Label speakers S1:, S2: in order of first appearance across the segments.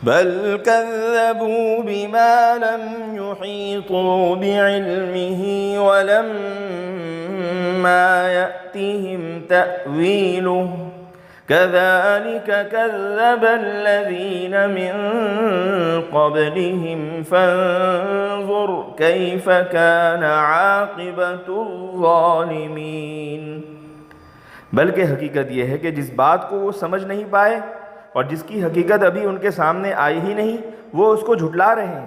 S1: بل كذبوا بما لم يحيطوا بعلمه ولما يأتهم تأويله كذلك كذب الذين من قبلهم فانظر كيف كان عاقبة الظالمين۔ بلکہ حقیقت یہ ہے کہ جس بات کو وہ سمجھ نہیں پائے اور جس کی حقیقت ابھی ان کے سامنے آئی ہی نہیں، وہ اس کو جھٹلا رہے ہیں۔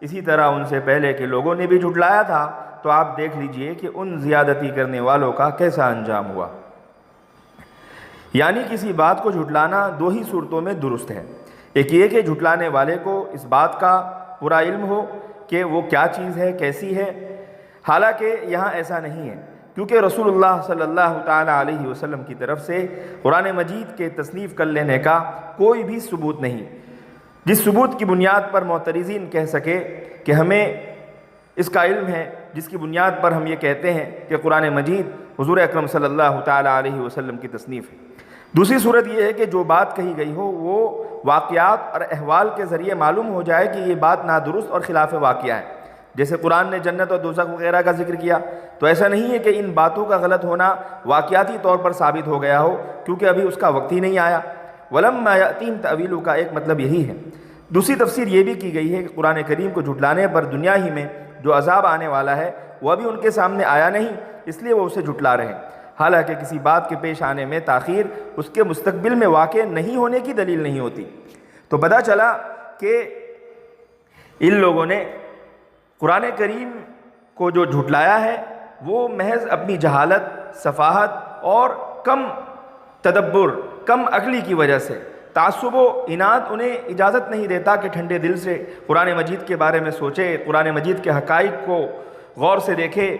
S1: اسی طرح ان سے پہلے کے لوگوں نے بھی جھٹلایا تھا، تو آپ دیکھ لیجئے کہ ان زیادتی کرنے والوں کا کیسا انجام ہوا۔ یعنی کسی بات کو جھٹلانا دو ہی صورتوں میں درست ہے۔ ایک یہ کہ جھٹلانے والے کو اس بات کا پورا علم ہو کہ وہ کیا چیز ہے، کیسی ہے، حالانکہ یہاں ایسا نہیں ہے، کیونکہ رسول اللہ صلی اللہ تعالیٰ علیہ وسلم کی طرف سے قرآن مجید کے تصنیف کر لینے کا کوئی بھی ثبوت نہیں، جس ثبوت کی بنیاد پر معترضین کہہ سکے کہ ہمیں اس کا علم ہے، جس کی بنیاد پر ہم یہ کہتے ہیں کہ قرآن مجید حضور اکرم صلی اللہ تعالیٰ علیہ وسلم کی تصنیف ہے۔ دوسری صورت یہ ہے کہ جو بات کہی گئی ہو وہ واقعات اور احوال کے ذریعے معلوم ہو جائے کہ یہ بات نادرست اور خلاف واقعہ ہے۔ جیسے قرآن نے جنت اور دوزخ وغیرہ کا ذکر کیا، تو ایسا نہیں ہے کہ ان باتوں کا غلط ہونا واقعاتی طور پر ثابت ہو گیا ہو، کیونکہ ابھی اس کا وقت ہی نہیں آیا۔ وَلَمَّا يَأْتِهِمْ تَأْوِيلُهُ کا ایک مطلب یہی ہے۔ دوسری تفسیر یہ بھی کی گئی ہے کہ قرآن کریم کو جھٹلانے پر دنیا ہی میں جو عذاب آنے والا ہے وہ ابھی ان کے سامنے آیا نہیں، اس لیے وہ اسے جھٹلا رہے ہیں، حالانکہ کسی بات کے پیش آنے میں تاخیر اس کے مستقبل میں واقع نہیں ہونے کی دلیل نہیں ہوتی۔ تو پتہ چلا کہ ان لوگوں نے قرآن کریم کو جو جھٹلایا ہے وہ محض اپنی جہالت، سفاہت اور کم تدبر، کم عقلی کی وجہ سے، تعصب و عناد انہیں اجازت نہیں دیتا کہ ٹھنڈے دل سے قرآن مجید کے بارے میں سوچے، قرآن مجید کے حقائق کو غور سے دیکھے۔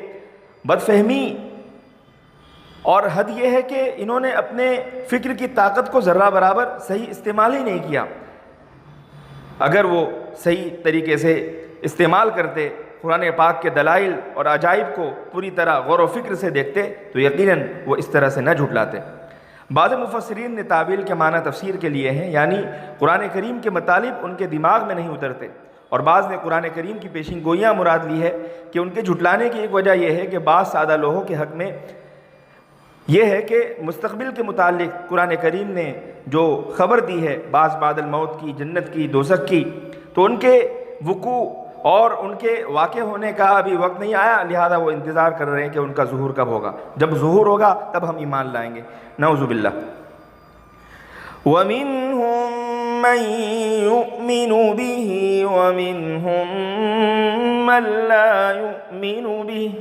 S1: بد فہمی اور حد یہ ہے کہ انہوں نے اپنے فکر کی طاقت کو ذرہ برابر صحیح استعمال ہی نہیں کیا۔ اگر وہ صحیح طریقے سے استعمال کرتے، قرآن پاک کے دلائل اور عجائب کو پوری طرح غور و فکر سے دیکھتے، تو یقیناً وہ اس طرح سے نہ جھٹلاتے۔ بعض مفسرین نے تعویل کے معنی تفسیر کے لیے ہیں، یعنی قرآن کریم کے مطالب ان کے دماغ میں نہیں اترتے، اور بعض نے قرآن کریم کی پیشین گوئیاں مراد لی ہے کہ ان کے جھٹلانے کی ایک وجہ یہ ہے کہ بعض سادہ لوگوں کے حق میں یہ ہے کہ مستقبل کے متعلق قرآن کریم نے جو خبر دی ہے بعض بعد الموت کی، جنت کی، دوزخ کی، تو ان کے وقوع اور ان کے واقع ہونے کا ابھی وقت نہیں آیا، لہذا وہ انتظار کر رہے ہیں کہ ان کا ظہور کب ہوگا۔ جب ظہور ہوگا تب ہم ایمان لائیں گے، نعوذ باللہ۔ وَمِنْهُمْ مَنْ يُؤْمِنُ بِهِ وَمِنْهُمْ مَنْ لَا يُؤْمِنُ بِهِ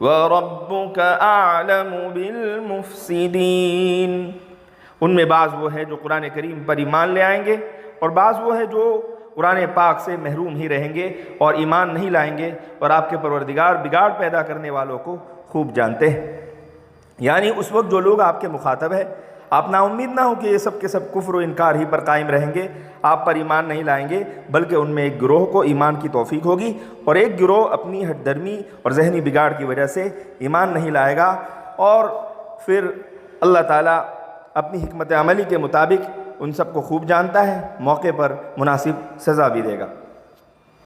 S1: وَرَبُّكَ أَعْلَمُ بِالْمُفْسِدِينَ۔ ان میں بعض وہ ہیں جو قرآن کریم پر ایمان لے آئیں گے، اور بعض وہ ہیں جو قرآن پاک سے محروم ہی رہیں گے اور ایمان نہیں لائیں گے، اور آپ کے پروردگار بگاڑ پیدا کرنے والوں کو خوب جانتے ہیں۔ یعنی اس وقت جو لوگ آپ کے مخاطب ہیں، آپ نا امید نہ ہو کہ یہ سب کے سب کفر و انکار ہی پر قائم رہیں گے، آپ پر ایمان نہیں لائیں گے، بلکہ ان میں ایک گروہ کو ایمان کی توفیق ہوگی اور ایک گروہ اپنی ہٹ درمی اور ذہنی بگاڑ کی وجہ سے ایمان نہیں لائے گا، اور پھر اللہ تعالیٰ اپنی حکمت عملی کے مطابق ان سب کو خوب جانتا ہے، موقع پر مناسب سزا بھی دے گا۔